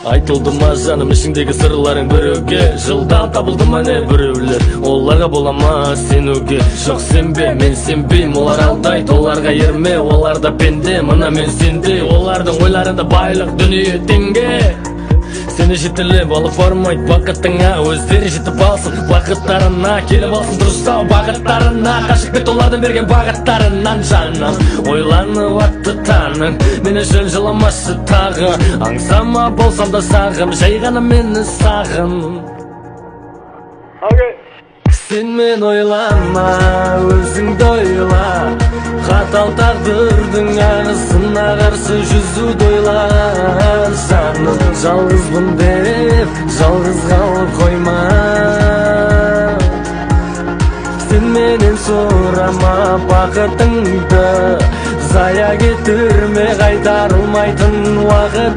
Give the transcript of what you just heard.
Айтылды ма жаным ішіңдегі сырларың біреуге, жылдан табылды ма не біреулер, оларға бола ма сенуге? Жоқ сенбе, мен сенбейм, олар алдайды, оларға ерме, олар да пенде, мына мен сенде, олардың ойларында байлық дүние теңге. Сені жетіліп алып бармайды бақытыңа, өздері жетіп алсын бақыттарына, келіп алсын дұрыстау бағыттарына, қашып кет олардың берген бағыттарынан. Жаным ойланып атты таңың, мені жөн жыламашы тағы, аңсама болсам да сағым, жай ғана мені сағын. Сен мен ойлама, өзіңді ойла, қатал тағдырдың ағысына қарсы жүзуді ойла. Жаным жалғызбын деп жалғыз қалып қойма, сен менен сұрама бақытыңды, зая кетірме қайтарылмайтын уақытың.